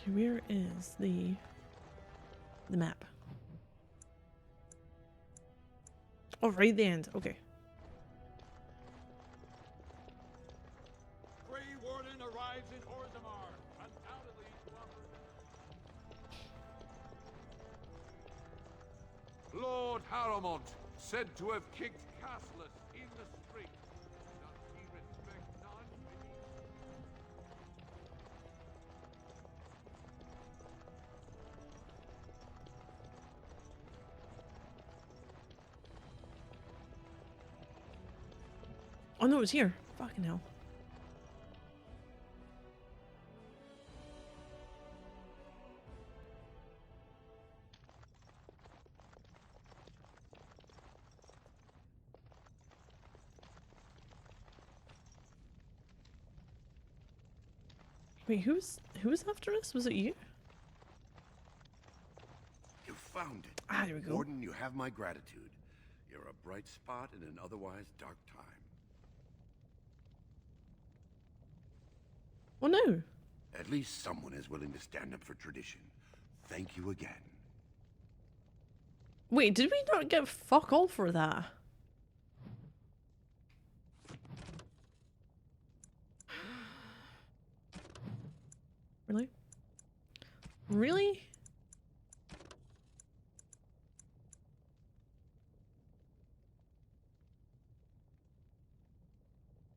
Okay, where is the map? Oh, right at the end. Okay. Grey Warden arrives in Orzammar, undoubtedly to offer... Lord Harrowmont, said to have kicked Castless in the street. Does he respect none beneath? Oh no, it's here. Fucking hell. Wait, who's after us? Was it you? You found it. Ah, there we go. Warden, you have my gratitude. You're a bright spot in an otherwise dark time. Oh no. At least someone is willing to stand up for tradition. Thank you again. Wait, did we not get fuck all for that? Really? Really?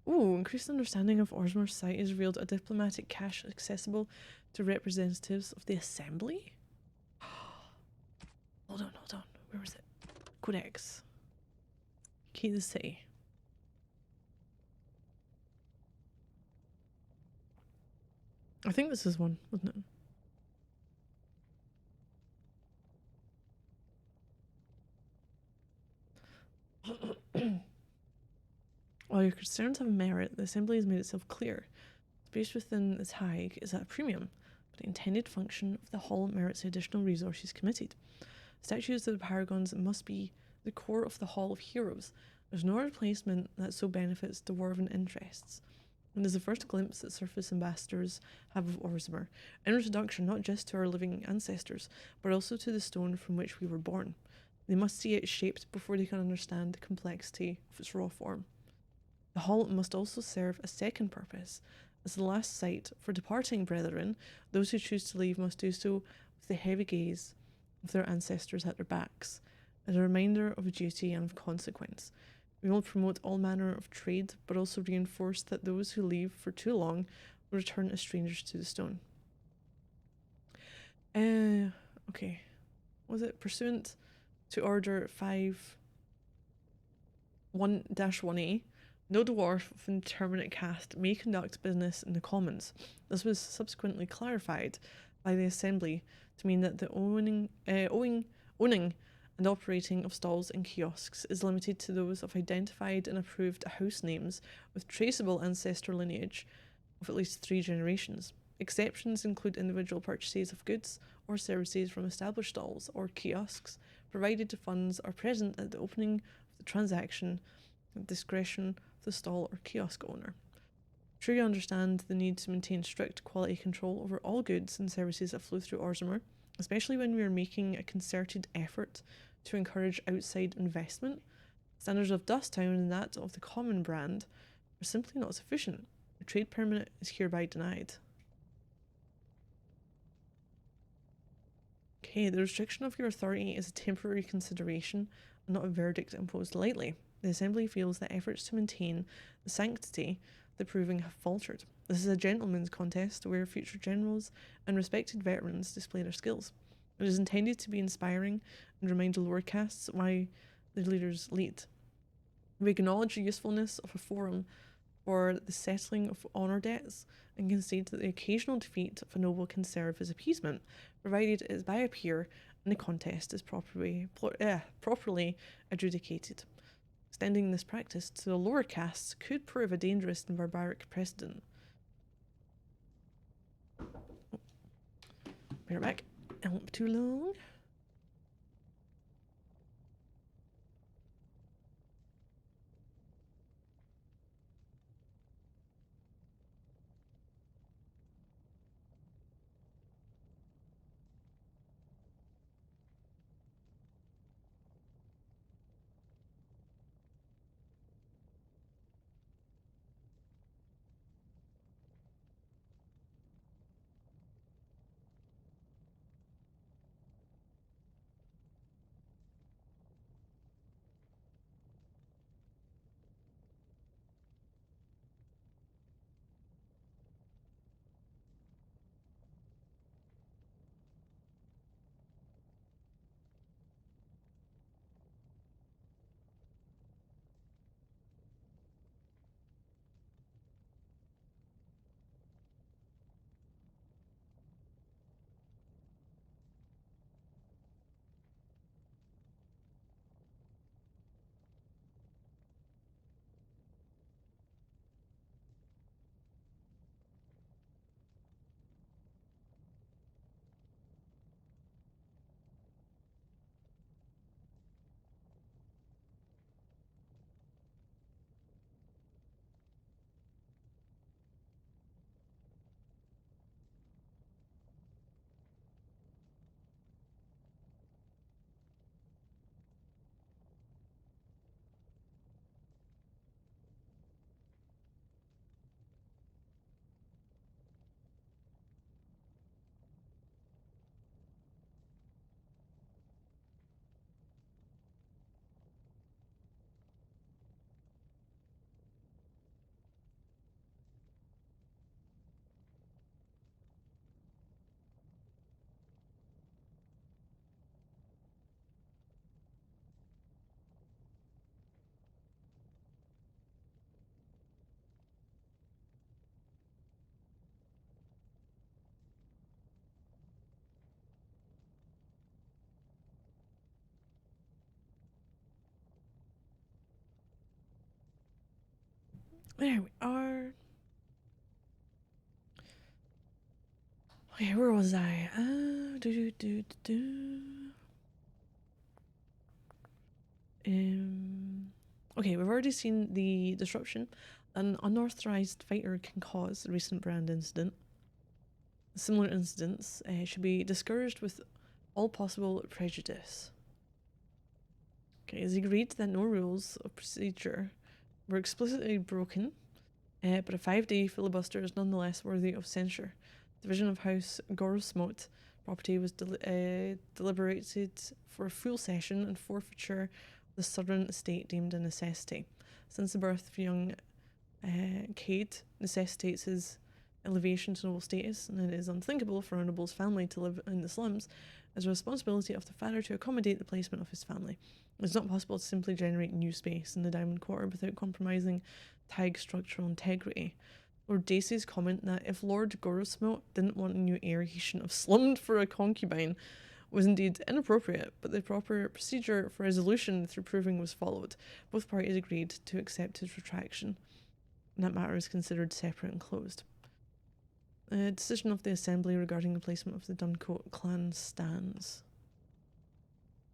Ooh, increased understanding of Orzammar site has revealed a diplomatic cache accessible to representatives of the Assembly? Hold on. Where was it? Codex. Key to the city. I think this is one, wasn't it? While your concerns have merit, the Assembly has made itself clear. Space within its Hague is at a premium, but the intended function of the Hall merits the additional resources committed. Statues of the Paragons must be the core of the Hall of Heroes. There's no replacement that so benefits dwarven interests. And is the first glimpse that surface ambassadors have of Orzammar, an introduction not just to our living ancestors, but also to the stone from which we were born. They must see it shaped before they can understand the complexity of its raw form. The hall must also serve a second purpose. As the last site for departing brethren, those who choose to leave must do so with the heavy gaze of their ancestors at their backs, as a reminder of duty and of consequence. We will promote all manner of trade, but also reinforce that those who leave for too long will return as strangers to the stone. Okay. Was it pursuant to Order 5-1-1A? No dwarf of indeterminate caste may conduct business in the commons. This was subsequently clarified by the Assembly to mean that the owning and operating of stalls and kiosks is limited to those of identified and approved house names with traceable ancestor lineage of at least 3 generations. Exceptions include individual purchases of goods or services from established stalls or kiosks, provided the funds are present at the opening of the transaction at discretion of the stall or kiosk owner. I'm sure you understand the need to maintain strict quality control over all goods and services that flow through Orzammar, especially when we are making a concerted effort to encourage outside investment. Standards of Dusttown and that of the common brand are simply not sufficient. A trade permit is hereby denied. Okay, the restriction of your authority is a temporary consideration and not a verdict imposed lightly. The Assembly feels that efforts to maintain the sanctity of the proving have faltered. This is a gentleman's contest where future generals and respected veterans display their skills. It is intended to be inspiring and remind the lower castes why the leaders lead. We acknowledge the usefulness of a forum for the settling of honour debts and concede that the occasional defeat of a noble can serve as appeasement, provided it is by a peer and the contest is properly adjudicated. Extending this practice to the lower castes could prove a dangerous and barbaric precedent. Bear back. I won't be too long. There we are. Okay, where was I? Okay, we've already seen the disruption an unauthorized fighter can cause the recent brand incident. Similar incidents should be discouraged with all possible prejudice. Okay, it's agreed that no rules of procedure were explicitly broken, but a 5-day filibuster is nonetheless worthy of censure. Division of House Gorosmote property was deliberated for a full session and forfeiture of the southern estate deemed a necessity. Since the birth of young Cade necessitates his elevation to noble status, and it is unthinkable for a noble's family to live in the slums, as a responsibility of the father to accommodate the placement of his family. It's not possible to simply generate new space in the Diamond Quarter without compromising Tag structural integrity. Lord Dacey's comment that if Lord Gorosmote didn't want a new heir, he shouldn't have slummed for a concubine was indeed inappropriate, but the proper procedure for resolution through proving was followed. Both parties agreed to accept his retraction, and that matter is considered separate and closed. A decision of the Assembly regarding the placement of the Duncoat clan stands.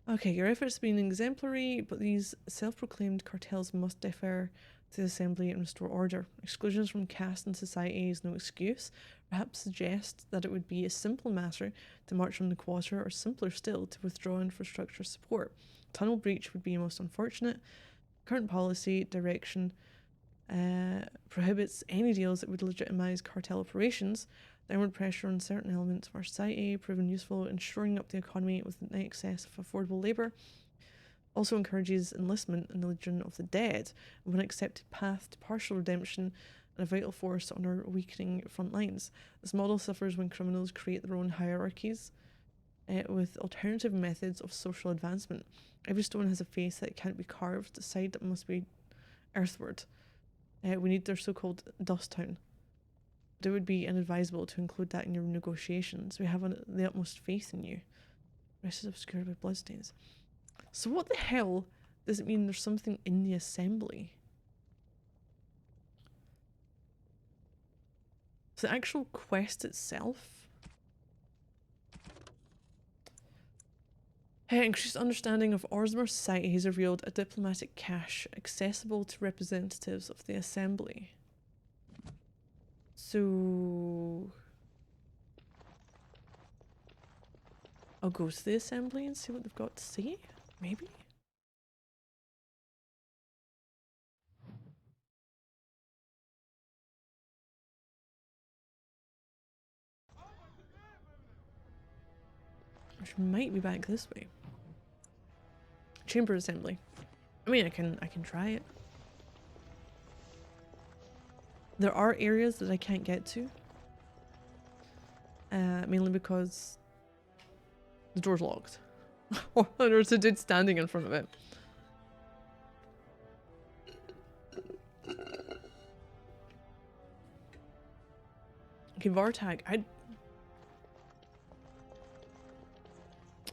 Okay, your efforts have been exemplary, but these self-proclaimed cartels must defer to the Assembly and restore order. Exclusions from caste and society is no excuse. Perhaps suggest that it would be a simple matter to march from the quarter, or simpler still, to withdraw infrastructure support. Tunnel breach would be most unfortunate. Current policy direction prohibits any deals that would legitimize cartel operations. Downward pressure on certain elements of our society proven useful in shoring up the economy with an excess of affordable labour. Also encourages enlistment in the Legion of the Dead, an accepted path to partial redemption and a vital force on our weakening front lines. This model suffers when criminals create their own hierarchies with alternative methods of social advancement. Every stone has a face that can't be carved, a side that must be earthward. We need their so-called dust town. But it would be inadvisable to include that in your negotiations. We have the utmost faith in you. The rest is obscured by bloodstains. So what the hell does it mean there's something in the Assembly? So the actual quest itself? Increased understanding of Orzammar society has revealed a diplomatic cache accessible to representatives of the Assembly. So I'll go to the Assembly and see what they've got to say, maybe? Which might be back this way. Chamber Assembly. I mean, I can try it. There are areas that I can't get to. Mainly because the door's locked. Or there's a dude standing in front of it. Okay, Vartag.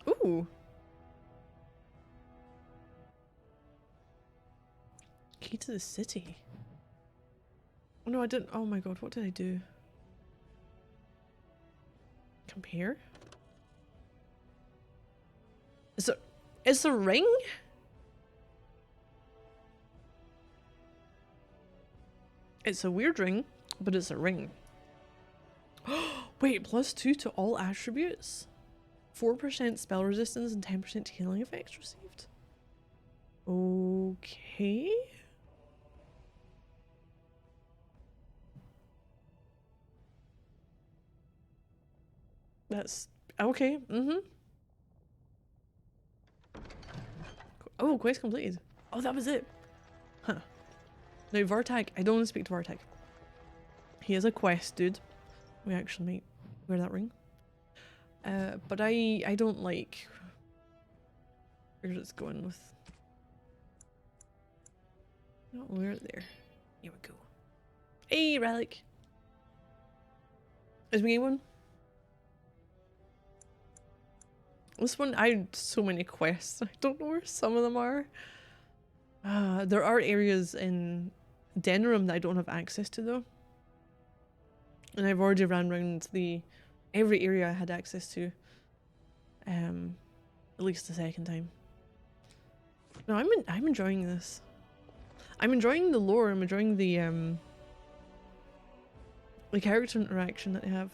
Ooh. Key to the city. Oh no, I didn't. Oh my god, what did I do? Compare? It's a ring? It's a weird ring, but it's a ring. Wait, +2 to all attributes? 4% spell resistance and 10% healing effects received? Okay. That's okay. Oh, quest completed. Oh, that was it. Huh. Now, Vartag. I don't want to speak to Vartag. He has a quest, dude. We actually might wear that ring. But I don't like where it's going with. No, we're there. Here we go. Hey, relic. Is me one? This one, I had so many quests. I don't know where some of them are. There are areas in Denerim that I don't have access to though. And I've already ran around every area I had access to. At least the second time. No, I'm enjoying this. I'm enjoying the lore, I'm enjoying the character interaction that they have.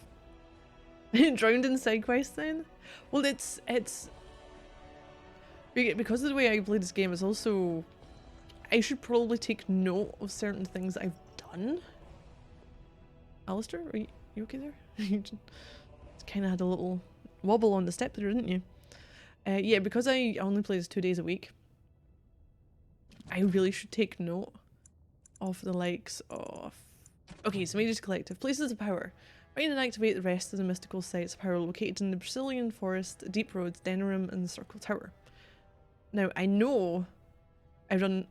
Drowned in side quests then? Well, it's because of the way I play this game, it's also, I should probably take note of certain things I've done. Alistair, are you okay there? You just kind of had a little wobble on the step there, didn't you? Yeah, because I only play this 2 days a week, I really should take note of the likes of... Okay, so Mage's Collective. Places of power. Find and activate the rest of the mystical sites of power located in the Brazilian Forest, Deep Roads, Denerim, and the Circle Tower. Now, I know I've done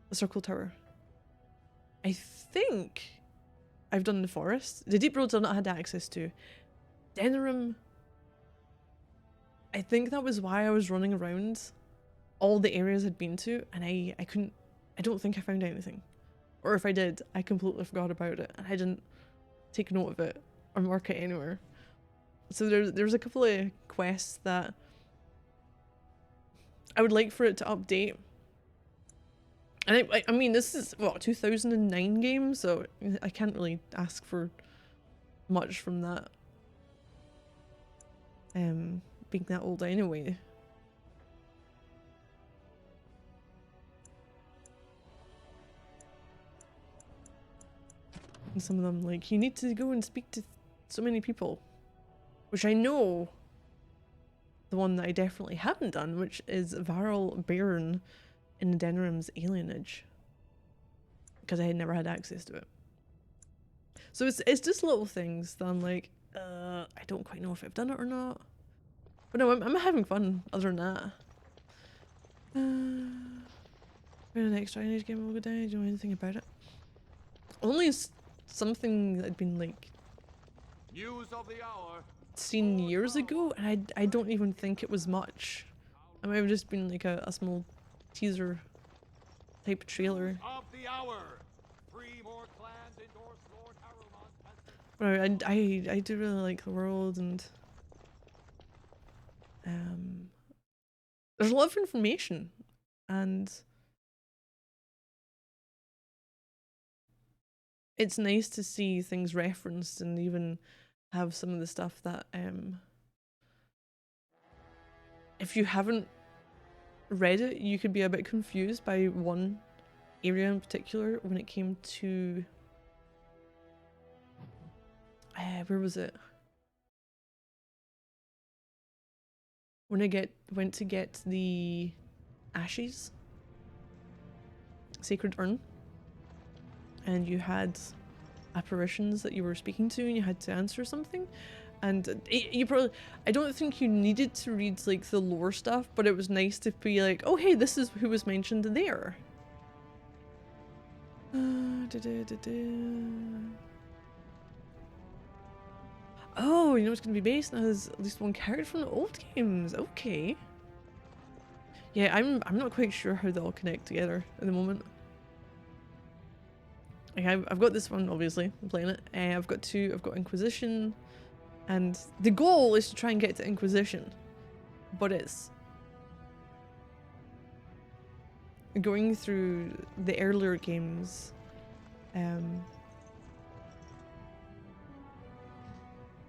the Circle Tower. I think I've done the Forest. The Deep Roads I've not had access to. Denerim, I think that was why I was running around all the areas I'd been to, and I don't think I found anything. Or if I did, I completely forgot about it, and I didn't take note of it or mark it anywhere. So there's a couple of quests that I would like for it to update. And I mean, this is, what, 2009 game, so I can't really ask for much from that. Being that old anyway. And some of them, like, you need to go and speak to so many people. Which I know the one that I definitely haven't done, which is Varl Bairn in Denerim's Alienage. Because I had never had access to it. So it's just little things that I'm like, I don't quite know if I've done it or not. But no, I'm having fun other than that. When the next Dragon Age game will go down, do you know anything about it? Only something that had been like News of the hour. seen years ago, and I don't even think it was much. It might have just been like a small teaser type trailer. Of the hour. 3 more clans endorse Lord Haruman as But I do really like the world, and there's a lot of information, and it's nice to see things referenced and even have some of the stuff that if you haven't read it, you could be a bit confused by one area in particular when it came to where was it? When I went to get the ashes, sacred urn, and you had apparitions that you were speaking to and you had to answer something, and you probably, I don't think you needed to read like the lore stuff, but it was nice to be like, oh hey, this is who was mentioned there. Oh, you know it's gonna be based on as at least one character from the old games. Okay. Yeah, I'm not quite sure how they all connect together at the moment. Like I've got this one, obviously, I'm playing it. I've got two, I've got Inquisition, and the goal is to try and get to Inquisition, but it's going through the earlier games,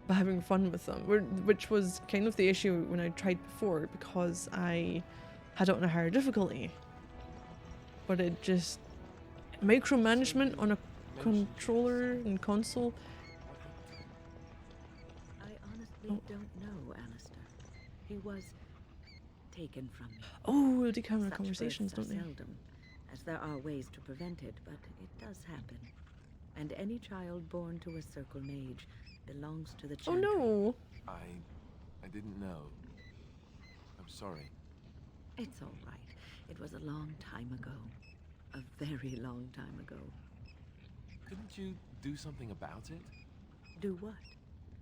but having fun with them, which was kind of the issue when I tried before, because I had it on a higher difficulty, but it just micromanagement on a controller and console. I honestly don't know, Alistair. He was taken from me. Oh, they come in Such conversations, births don't are they? seldom, as there are ways to prevent it, but it does happen. And any child born to a Circle Mage belongs to the Oh Chantry. no. I didn't know. I'm sorry. It's all right. It was a long time ago. A very long time ago. Couldn't you do something about it? Do what?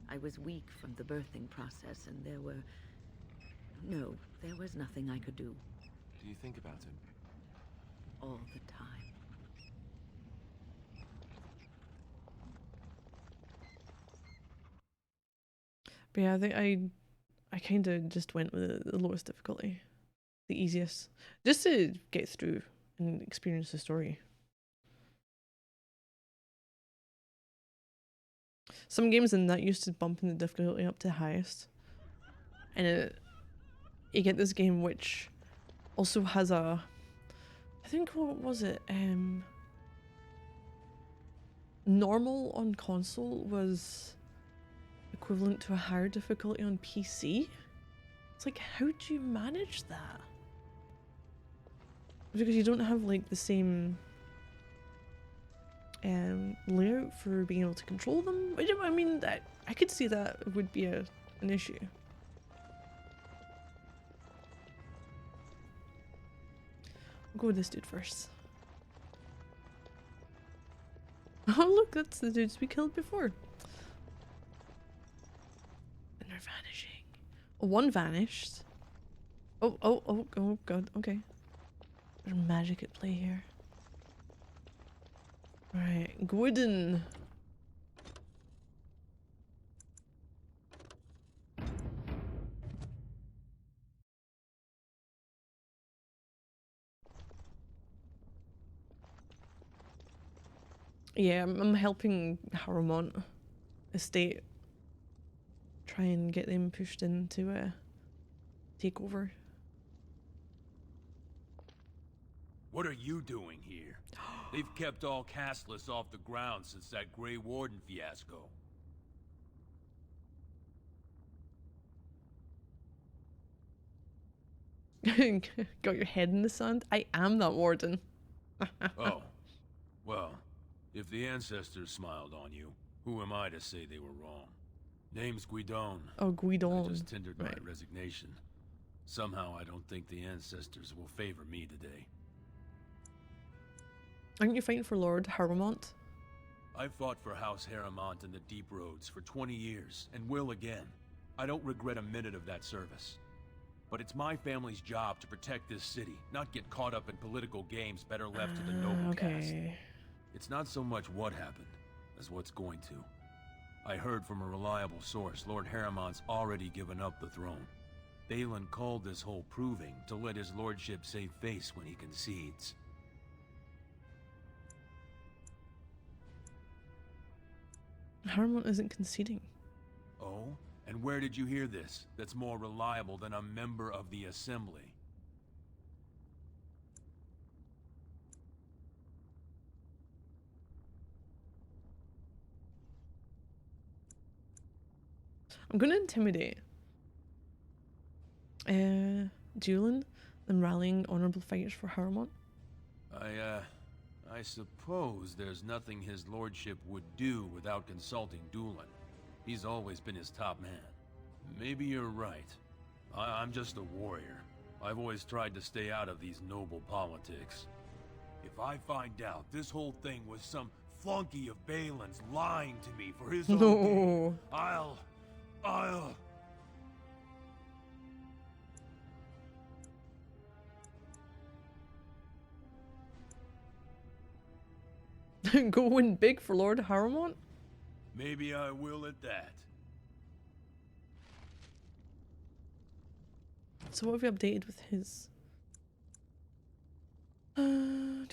I was weak from the birthing process, and there were... No, there was nothing I could do. Do you think about him? All the time. But yeah, I think I kind of just went with the lowest difficulty, the easiest, just to get through and experience the story. Some games in that used to bumping the difficulty up to highest, and you get this game which also has a, I think, what was it? Normal on console was equivalent to a higher difficulty on PC. It's like, how do you manage that? Because you don't have like the same layout for being able to control them. I mean, I could see that would be an issue. I'll go with this dude first. Oh look, that's the dudes we killed before. And they're vanishing. Oh, one vanished. Oh god, okay. There's magic at play here. Right, Gordon. Yeah, I'm helping Harrowmont estate try and get them pushed into a takeover. What are you doing here? They've kept all Castless off the ground since that Grey Warden fiasco. Got your head in the sand? I am that warden. Oh. Well, if the ancestors smiled on you, who am I to say they were wrong? Name's Guidon. Oh, Guidon. I just tendered my Right. resignation. Somehow I don't think the ancestors will favor me today. Aren't you fighting for Lord Harrowmont? I fought for House Harrowmont in the Deep Roads for 20 years, and will again. I don't regret a minute of that service. But it's my family's job to protect this city, not get caught up in political games better left to the noble caste. Okay. It's not so much what happened, as what's going to. I heard from a reliable source Lord Harrowmont's already given up the throne. Balin called this whole proving to let his lordship save face when he concedes. Harrowmont isn't conceding. Oh? And where did you hear this that's more reliable than a member of the Assembly? I'm gonna intimidate Julian and rallying honorable fighters for Harrowmont. I suppose there's nothing his lordship would do without consulting Doolin. He's always been his top man. Maybe you're right. I'm just a warrior. I've always tried to stay out of these noble politics. If I find out this whole thing was some flunky of Balin's lying to me for his own gain, No. I'll... Going big for Lord Harrowmont? Maybe I will at that. So what have we updated with his? Henry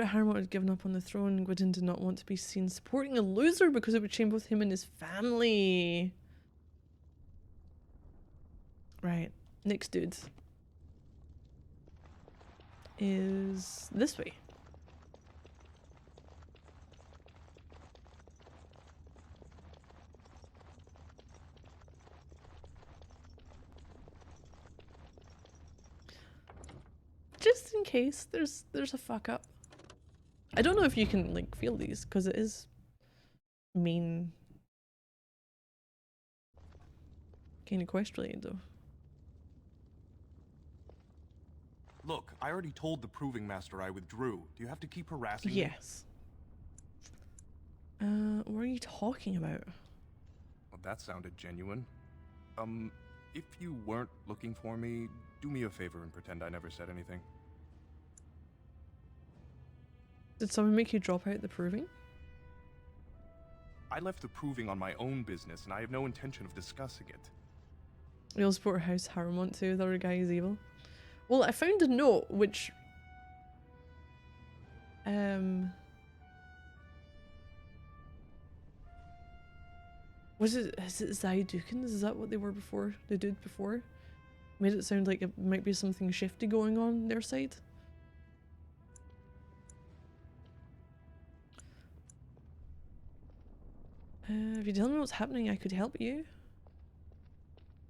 Harrowmont had given up on the throne. Gwydon did not want to be seen supporting a loser because it would shame both him and his family. Right. Next dude is this way. Just in case there's a fuck up. I don't know if you can like feel these because it is main kind of quest related though. Look, I already told the Proving Master I withdrew. Do you have to keep harassing me? Yes. What are you talking about? Well, that sounded genuine. If you weren't looking for me, do me a favor and pretend I never said anything. Did someone make you drop out the proving? I left the proving on my own business, and I have no intention of discussing it. You'll support House Harrowmont too, the other guy is evil. Well, I found a note which is it Zaidukins? Is that what they were before? They did before? Made it sound like it might be something shifty going on their side. If you tell me what's happening, I could help you.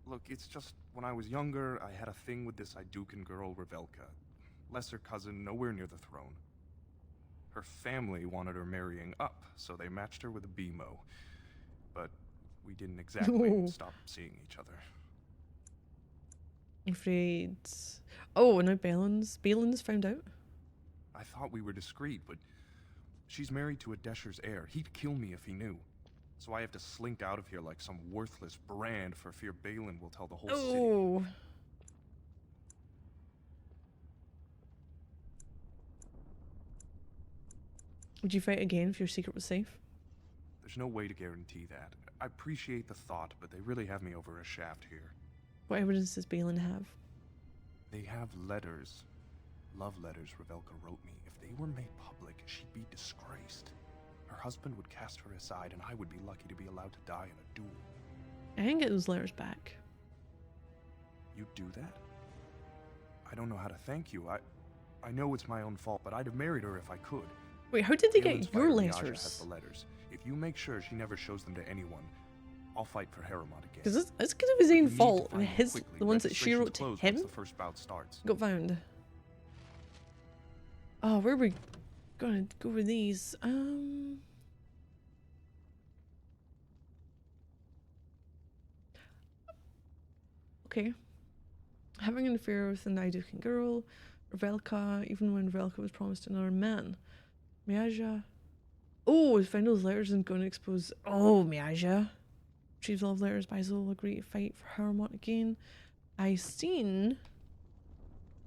Look, it's just when I was younger, I had a thing with this Idukan girl, Revelka. Lesser cousin, nowhere near the throne. Her family wanted her marrying up, so they matched her with a BMO. But we didn't exactly stop seeing each other. I'm afraid. Oh, now Balin's found out. I thought we were discreet, but she's married to a Desher's heir. He'd kill me if he knew. So I have to slink out of here like some worthless brand for fear Balin will tell the whole city. Oh. Would you fight again if your secret was safe? There's no way to guarantee that. I appreciate the thought, but they really have me over a shaft here. What evidence does Balin have? They have letters. Love letters Revelka wrote me. If they were made public, she'd be disgraced. Her husband would cast her aside, and I would be lucky to be allowed to die in a duel. I can get those letters back. You'd do that? I don't know how to thank you. I know it's my own fault, but I'd have married her if I could. Wait, how did they Balin's get your fighter Miaja has letters? the letters. If you make sure she never shows them to anyone, I'll fight for Harrowmont again. Because it's kind of his You own need to fault. find them His quickly. the ones that she Registration's wrote to closed him once the first bout starts. got found. Oh, where are we gonna go with these? Okay. Having an affair with an Idukan girl, Revelka, even when Revelka was promised another man. Miaja. Oh, find those letters and going to expose. Oh, Miaja. Retrieves love letters, Basil will agree to fight for Harrowmont again. I seen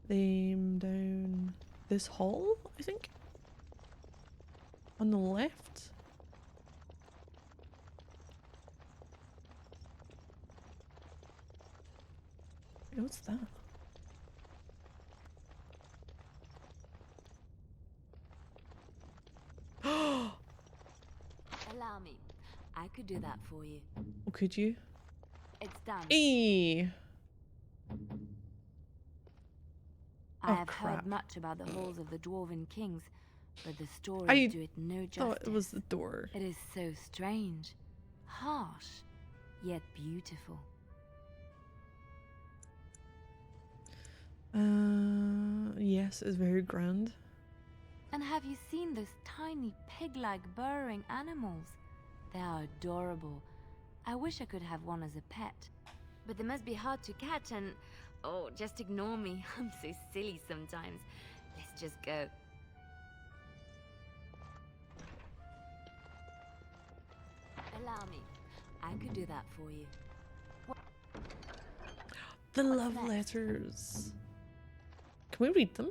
them down this hall, I think. On the left. Hey, what's that? Allow me. I could do that for you. Oh, could you? It's done. Eee. I Oh, have crap. heard much about the halls of the Dwarven Kings, but the stories I do it no thought justice. it was the door. It is so strange, harsh, yet beautiful. Yes, it's very grand. And have you seen those tiny pig-like burrowing animals? They are adorable. I wish I could have one as a pet. But they must be hard to catch and... Oh, just ignore me. I'm so silly sometimes. Let's just go. Allow me. I could do that for you. The What's love next? letters. Can we read them?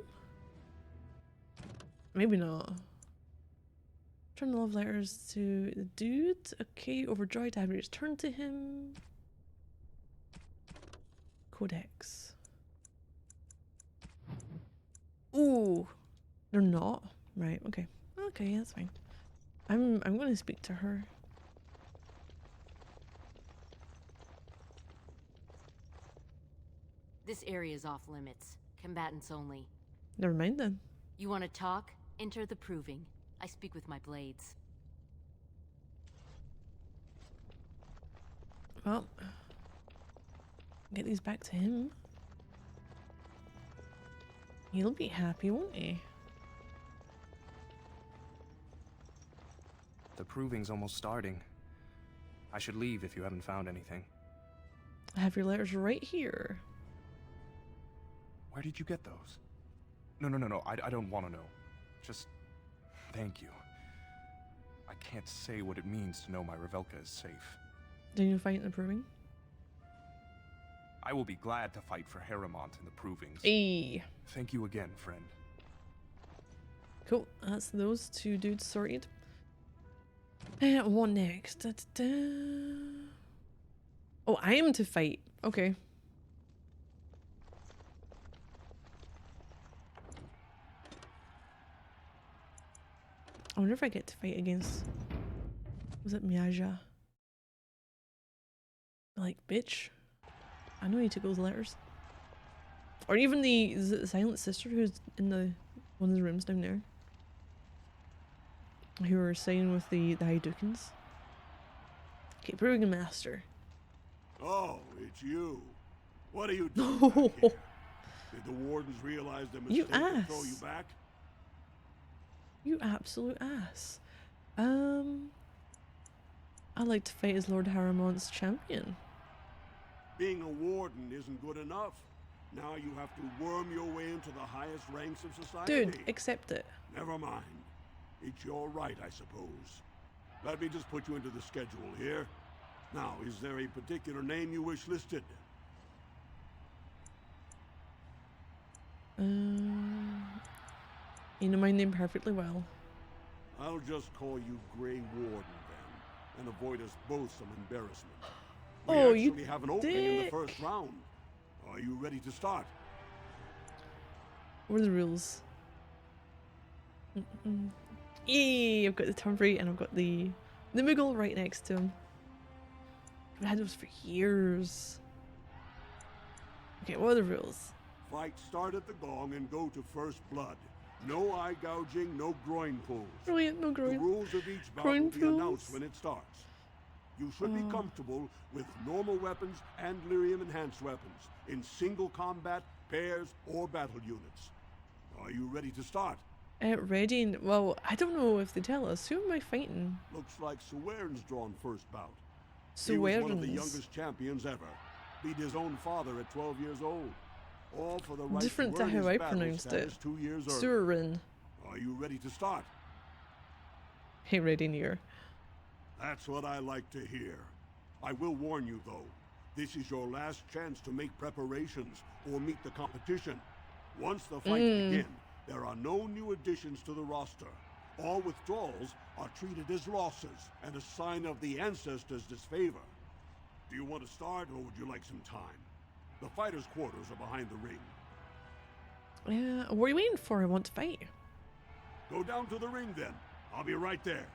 Maybe not. Turn the love letters to the dude. Okay, overjoyed to have returned to him. Codex. Ooh, they're not. Right, okay. Okay, that's fine. I'm gonna speak to her. This area is off limits. Combatants only. Never mind then. You want to talk? Enter the proving. I speak with my blades. Well, get these back to him. He'll be happy, won't he? The proving's almost starting. I should leave if you haven't found anything. I have your letters right here. Where did you get those? No. I don't want to know. Just thank you. I can't say what it means to know my Revelka is safe. Did you fight in the proving? I will be glad to fight for Harrowmont in the provings. Hey. Thank you again, friend. Cool. That's those two dudes sorted. What next? Da, da, da. Oh, I am to fight. Okay. I wonder if I get to fight against... Was it Miaja? Like, bitch. I know he took those letters. Or even the, is it the Silent Sister who's in the one of the rooms down there? Who were signing with the Haidukins. Okay, Bruggen Master. Oh, it's you. What are you doing back here? Did the wardens realize their mistake and throw you back? You absolute ass. I'd like to fight as Lord Haramont's champion. Being a warden isn't good enough. Now you have to worm your way into the highest ranks of society. Dude, accept it. Never mind. It's your right, I suppose. Let me just put you into the schedule here. Now, is there a particular name you wish listed? You know my name perfectly well. I'll just call you Grey Warden then, and avoid us both some embarrassment. We actually have an opening in the first round. Are you ready to start? What are the rules? Yay! I've got the Turnberry and I've got the Moogle right next to him. I've had those for years. Okay, what are the rules? Fight start at the gong and go to first blood. No eye gouging, no groin pulls. Brilliant, no groin. The rules of each bout will be announced when it starts. You should be comfortable with normal weapons and lyrium enhanced weapons in single combat, pairs, or battle units. Are you ready to start? Ready? Well, I don't know if they tell us. Who am I fighting? Looks like Suern's drawn first bout. He was one of the Suern's. youngest champions ever. Beat his own father at 12 years old. All for the right Different to to earn how his I battle pronounced it. status 2 years early. Surin. Are you ready to start? Hey, ready near. That's what I like to hear. I will warn you though, this is your last chance to make preparations or meet the competition. Once the fights begin, there are no new additions to the roster. All withdrawals are treated as losses and a sign of the ancestors' disfavor. Do you want to start or would you like some time? The fighters' quarters are behind the ring. What are you waiting for? I want to fight. Go down to the ring then. I'll be right there.